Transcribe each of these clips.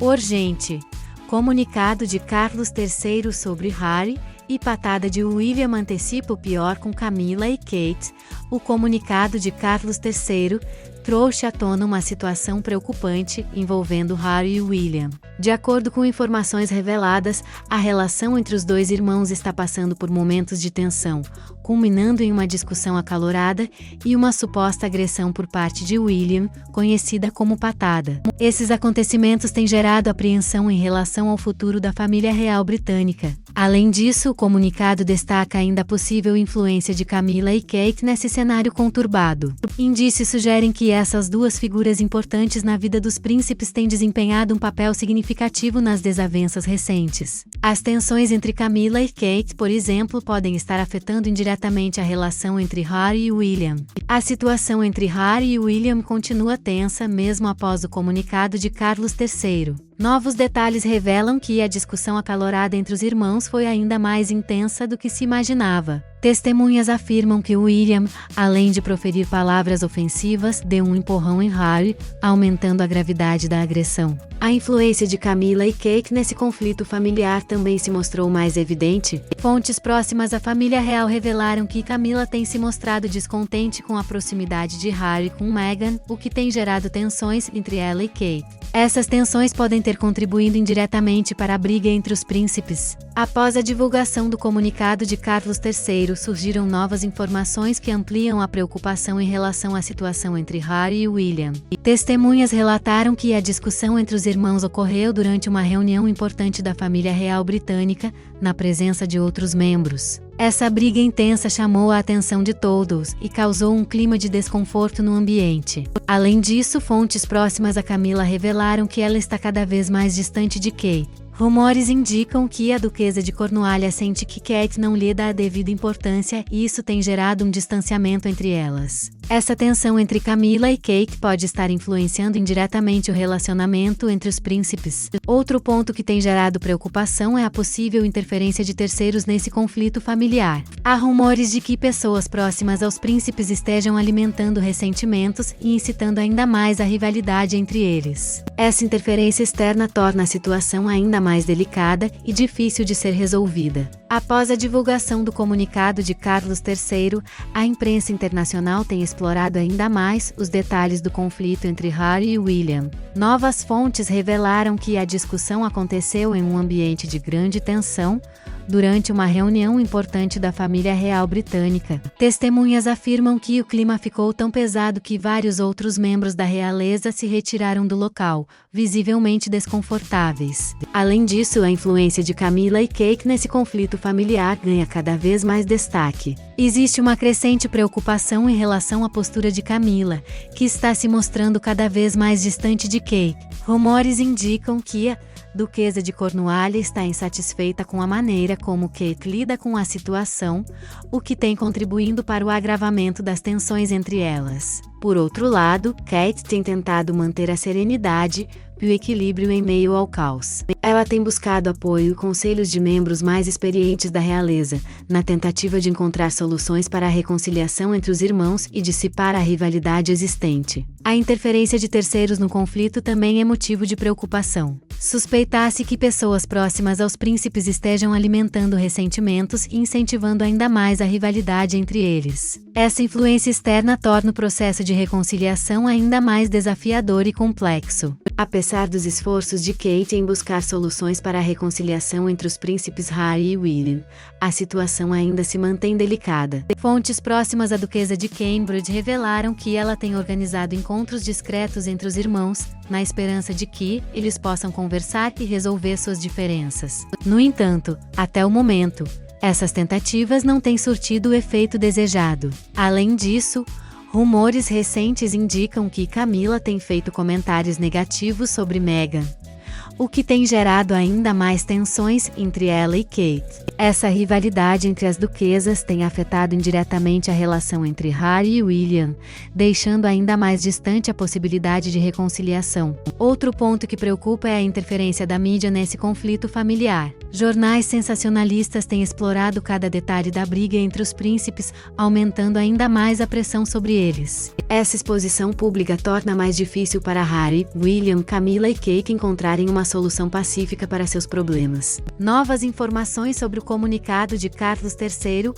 Urgente. Comunicado de Carlos III sobre Harry e patada de William antecipa o pior com Camila e Kate. O comunicado de Carlos III trouxe à tona uma situação preocupante envolvendo Harry e William. De acordo com informações reveladas, a relação entre os dois irmãos está passando por momentos de tensão, culminando em uma discussão acalorada e uma suposta agressão por parte de William, conhecida como patada. Esses acontecimentos têm gerado apreensão em relação ao futuro da família real britânica. Além disso, o comunicado destaca ainda a possível influência de Camila e Kate nesse cenário conturbado. Indícios sugerem que essas duas figuras importantes na vida dos príncipes têm desempenhado um papel significativo nas desavenças recentes. As tensões entre Camila e Kate, por exemplo, podem estar afetando indiretamente a relação entre Harry e William. A situação entre Harry e William continua tensa mesmo após o comunicado de Carlos III. Novos detalhes revelam que a discussão acalorada entre os irmãos foi ainda mais intensa do que se imaginava. Testemunhas afirmam que William, além de proferir palavras ofensivas, deu um empurrão em Harry, aumentando a gravidade da agressão. A influência de Camila e Kate nesse conflito familiar também se mostrou mais evidente. Fontes próximas à família real revelaram que Camila tem se mostrado descontente com a proximidade de Harry com Meghan, o que tem gerado tensões entre ela e Kate. Essas tensões podem ter contribuído indiretamente para a briga entre os príncipes. Após a divulgação do comunicado de Carlos III, surgiram novas informações que ampliam a preocupação em relação à situação entre Harry e William. Testemunhas relataram que a discussão entre os irmãos ocorreu durante uma reunião importante da família real britânica, na presença de outros membros. Essa briga intensa chamou a atenção de todos e causou um clima de desconforto no ambiente. Além disso, fontes próximas a Camila revelaram que ela está cada vez mais distante de Kate. Rumores indicam que a duquesa de Cornualha sente que Kate não lhe dá a devida importância e isso tem gerado um distanciamento entre elas. Essa tensão entre Camila e Kate pode estar influenciando indiretamente o relacionamento entre os príncipes. Outro ponto que tem gerado preocupação é a possível interferência de terceiros nesse conflito familiar. Há rumores de que pessoas próximas aos príncipes estejam alimentando ressentimentos e incitando ainda mais a rivalidade entre eles. Essa interferência externa torna a situação ainda mais delicada e difícil de ser resolvida. Após a divulgação do comunicado de Carlos III, a imprensa internacional tem explorado ainda mais os detalhes do conflito entre Harry e William. Novas fontes revelaram que a discussão aconteceu em um ambiente de grande tensão, durante uma reunião importante da família real britânica. Testemunhas afirmam que o clima ficou tão pesado que vários outros membros da realeza se retiraram do local, visivelmente desconfortáveis. Além disso, a influência de Camila e Kate nesse conflito familiar ganha cada vez mais destaque. Existe uma crescente preocupação em relação à postura de Camila, que está se mostrando cada vez mais distante de Kate. Rumores indicam que a duquesa de Cornualha está insatisfeita com a maneira como Kate lida com a situação, o que tem contribuindo para o agravamento das tensões entre elas. Por outro lado, Kate tem tentado manter a serenidade e o equilíbrio em meio ao caos. Ela tem buscado apoio e conselhos de membros mais experientes da realeza, na tentativa de encontrar soluções para a reconciliação entre os irmãos e dissipar a rivalidade existente. A interferência de terceiros no conflito também é motivo de preocupação. Suspeita-se que pessoas próximas aos príncipes estejam alimentando ressentimentos e incentivando ainda mais a rivalidade entre eles. Essa influência externa torna o processo de reconciliação ainda mais desafiador e complexo. Apesar dos esforços de Kate em buscar soluções para a reconciliação entre os príncipes Harry e William, a situação ainda se mantém delicada. Fontes próximas à duquesa de Cambridge revelaram que ela tem organizado encontros discretos entre os irmãos, na esperança de que eles possam conversar e resolver suas diferenças. No entanto, até o momento, essas tentativas não têm surtido o efeito desejado. Além disso, rumores recentes indicam que Camila tem feito comentários negativos sobre Meghan, o que tem gerado ainda mais tensões entre ela e Kate. Essa rivalidade entre as duquesas tem afetado indiretamente a relação entre Harry e William, deixando ainda mais distante a possibilidade de reconciliação. Outro ponto que preocupa é a interferência da mídia nesse conflito familiar. Jornais sensacionalistas têm explorado cada detalhe da briga entre os príncipes, aumentando ainda mais a pressão sobre eles. Essa exposição pública torna mais difícil para Harry, William, Camila e Kate encontrarem uma solução pacífica para seus problemas. Novas informações sobre o comunicado de Carlos III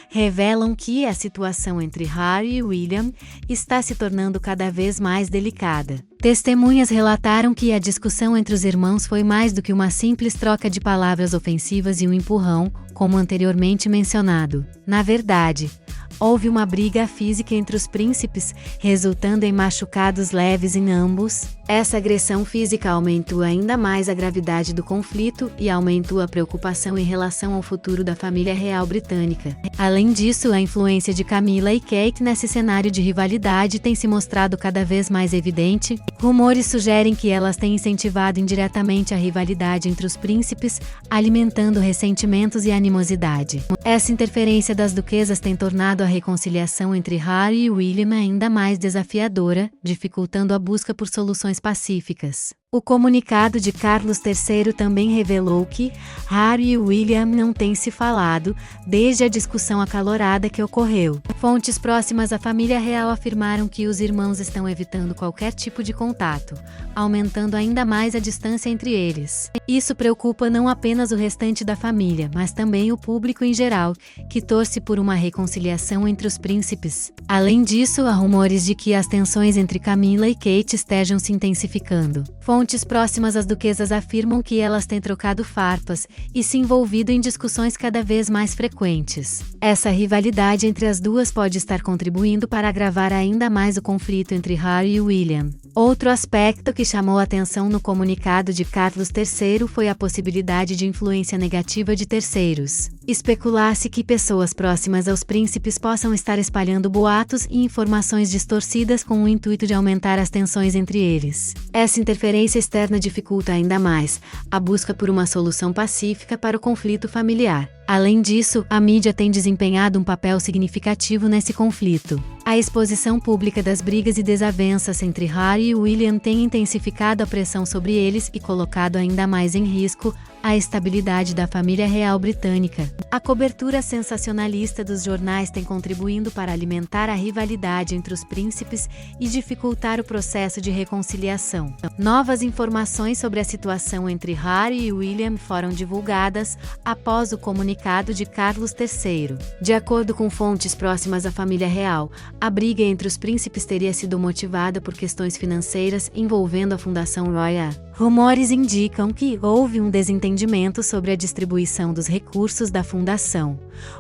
revelam que a situação entre Harry e William está se tornando cada vez mais delicada. Testemunhas relataram que a discussão entre os irmãos foi mais do que uma simples troca de palavras ofensivas e um empurrão, como anteriormente mencionado. Na verdade, houve uma briga física entre os príncipes, resultando em machucados leves em ambos. Essa agressão física aumentou ainda mais a gravidade do conflito e aumentou a preocupação em relação ao futuro da família real britânica. Além disso, a influência de Camila e Kate nesse cenário de rivalidade tem se mostrado cada vez mais evidente. Rumores sugerem que elas têm incentivado indiretamente a rivalidade entre os príncipes, alimentando ressentimentos e animosidade. Essa interferência das duquesas tem tornado a reconciliação entre Harry e William ainda mais desafiadora, dificultando a busca por soluções pacíficas. O comunicado de Carlos III também revelou que Harry e William não têm se falado desde a discussão acalorada que ocorreu. Fontes próximas à família real afirmaram que os irmãos estão evitando qualquer tipo de contato, aumentando ainda mais a distância entre eles. Isso preocupa não apenas o restante da família, mas também o público em geral, que torce por uma reconciliação entre os príncipes. Além disso, há rumores de que as tensões entre Camila e Kate estejam se intensificando. Fontes próximas às duquesas afirmam que elas têm trocado farpas e se envolvido em discussões cada vez mais frequentes. Essa rivalidade entre as duas pode estar contribuindo para agravar ainda mais o conflito entre Harry e William. Outro aspecto que chamou a atenção no comunicado de Carlos III foi a possibilidade de influência negativa de terceiros. Especula-se que pessoas próximas aos príncipes possam estar espalhando boatos e informações distorcidas com o intuito de aumentar as tensões entre eles. Essa interferência externa dificulta ainda mais a busca por uma solução pacífica para o conflito familiar. Além disso, a mídia tem desempenhado um papel significativo nesse conflito. A exposição pública das brigas e desavenças entre Harry e William tem intensificado a pressão sobre eles e colocado ainda mais em risco a estabilidade da família real britânica. A cobertura sensacionalista dos jornais tem contribuído para alimentar a rivalidade entre os príncipes e dificultar o processo de reconciliação. Novas informações sobre a situação entre Harry e William foram divulgadas após o comunicado de Carlos III. De acordo com fontes próximas à família real, a briga entre os príncipes teria sido motivada por questões financeiras envolvendo a Fundação Royal. Rumores indicam que houve um desentendimento sobre a distribuição dos recursos da fundação,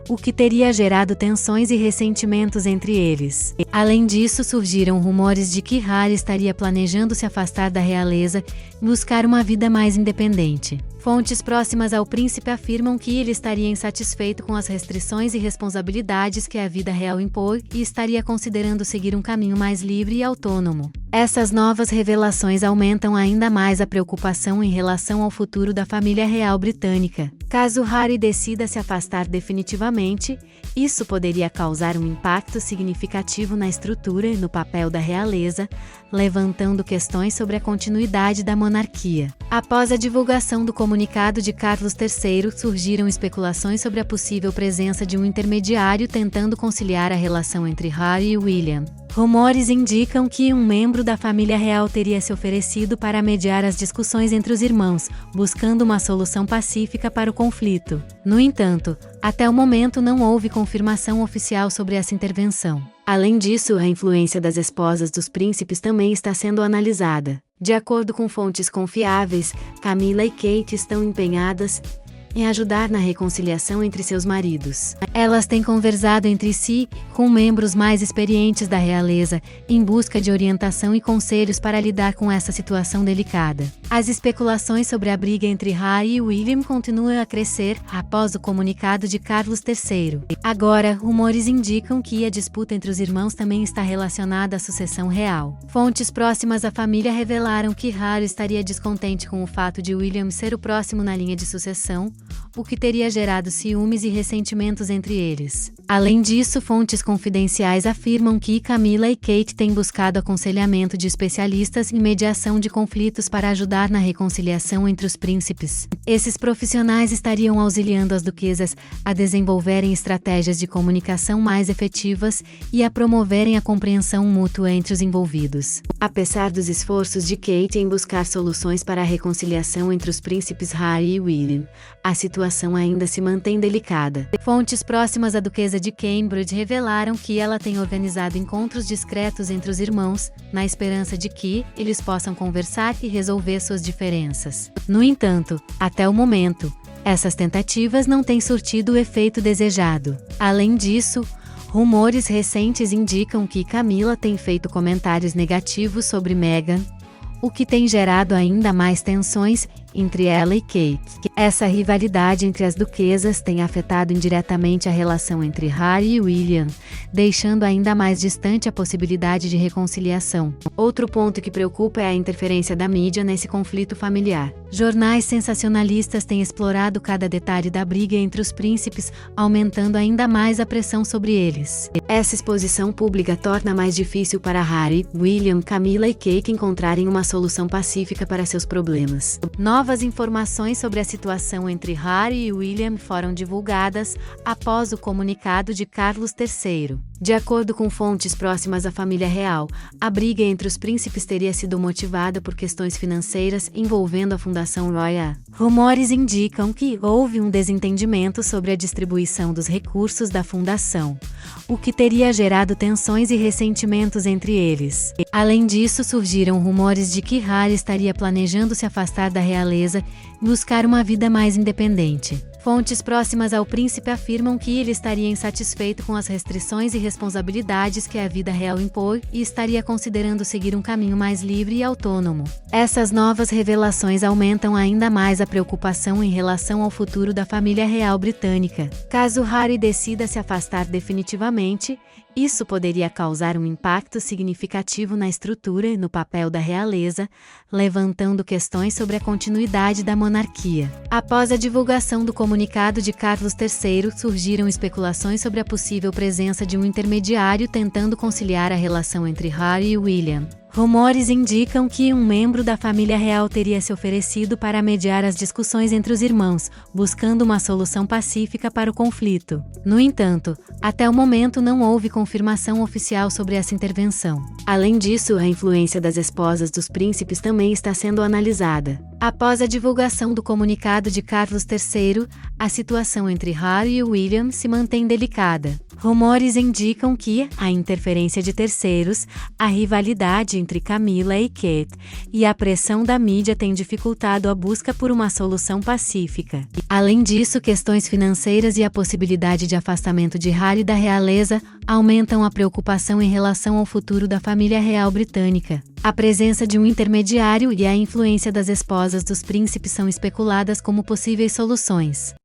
o que teria gerado tensões e ressentimentos entre eles. Além disso, surgiram rumores de que Harry estaria planejando se afastar da realeza e buscar uma vida mais independente. Fontes próximas ao príncipe afirmam que ele estaria insatisfeito com as restrições e responsabilidades que a vida real impõe e estaria considerando seguir um caminho mais livre e autônomo. Essas novas revelações aumentam ainda mais a preocupação em relação ao futuro da família real britânica. Caso Harry decida se afastar definitivamente, isso poderia causar um impacto significativo na estrutura e no papel da realeza, levantando questões sobre a continuidade da monarquia. Após a divulgação do comunicado de Carlos III, surgiram especulações sobre a possível presença de um intermediário tentando conciliar a relação entre Harry e William. Rumores indicam que um membro da família real teria se oferecido para mediar as discussões entre os irmãos, buscando uma solução pacífica para o conflito. No entanto, até o momento não houve confirmação oficial sobre essa intervenção. Além disso, a influência das esposas dos príncipes também está sendo analisada. De acordo com fontes confiáveis, Camila e Kate estão empenhadas em ajudar na reconciliação entre seus maridos. Elas têm conversado entre si, com membros mais experientes da realeza, em busca de orientação e conselhos para lidar com essa situação delicada. As especulações sobre a briga entre Harry e William continuam a crescer após o comunicado de Carlos III. Agora, rumores indicam que a disputa entre os irmãos também está relacionada à sucessão real. Fontes próximas à família revelaram que Harry estaria descontente com o fato de William ser o próximo na linha de sucessão, o que teria gerado ciúmes e ressentimentos entre eles. Além disso, fontes confidenciais afirmam que Camila e Kate têm buscado aconselhamento de especialistas em mediação de conflitos para ajudar na reconciliação entre os príncipes. Esses profissionais estariam auxiliando as duquesas a desenvolverem estratégias de comunicação mais efetivas e a promoverem a compreensão mútua entre os envolvidos. Apesar dos esforços de Kate em buscar soluções para a reconciliação entre os príncipes Harry e William, a situação ainda se mantém delicada. Fontes próximas à duquesa de Cambridge revelaram que ela tem organizado encontros discretos entre os irmãos, na esperança de que eles possam conversar e resolver suas diferenças. No entanto, até o momento, essas tentativas não têm surtido o efeito desejado. Além disso, rumores recentes indicam que Camila tem feito comentários negativos sobre Meghan, o que tem gerado ainda mais tensões entre ela e Kate. Essa rivalidade entre as duquesas tem afetado indiretamente a relação entre Harry e William, deixando ainda mais distante a possibilidade de reconciliação. Outro ponto que preocupa é a interferência da mídia nesse conflito familiar. Jornais sensacionalistas têm explorado cada detalhe da briga entre os príncipes, aumentando ainda mais a pressão sobre eles. Essa exposição pública torna mais difícil para Harry, William, Camila e Kate encontrarem uma solução pacífica para seus problemas. Novas informações sobre a situação entre Harry e William foram divulgadas após o comunicado de Carlos III. De acordo com fontes próximas à família real, a briga entre os príncipes teria sido motivada por questões financeiras envolvendo a Fundação Royal. Rumores indicam que houve um desentendimento sobre a distribuição dos recursos da fundação, o que teria gerado tensões e ressentimentos entre eles. Além disso, surgiram rumores de que Harry estaria planejando se afastar da realeza e buscar uma vida mais independente. Fontes próximas ao príncipe afirmam que ele estaria insatisfeito com as restrições e responsabilidades que a vida real impõe e estaria considerando seguir um caminho mais livre e autônomo. Essas novas revelações aumentam ainda mais a preocupação em relação ao futuro da família real britânica. Caso Harry decida se afastar definitivamente, isso poderia causar um impacto significativo na estrutura e no papel da realeza, levantando questões sobre a continuidade da monarquia. Após a divulgação do comunicado de Carlos III, surgiram especulações sobre a possível presença de um intermediário tentando conciliar a relação entre Harry e William. Rumores indicam que um membro da família real teria se oferecido para mediar as discussões entre os irmãos, buscando uma solução pacífica para o conflito. No entanto, até o momento não houve confirmação oficial sobre essa intervenção. Além disso, a influência das esposas dos príncipes também está sendo analisada. Após a divulgação do comunicado de Carlos III, a situação entre Harry e William se mantém delicada. Rumores indicam que a interferência de terceiros, a rivalidade entre Camila e Kate e a pressão da mídia têm dificultado a busca por uma solução pacífica. Além disso, questões financeiras e a possibilidade de afastamento de Harry da realeza aumentam a preocupação em relação ao futuro da família real britânica. A presença de um intermediário e a influência das esposas dos príncipes são especuladas como possíveis soluções.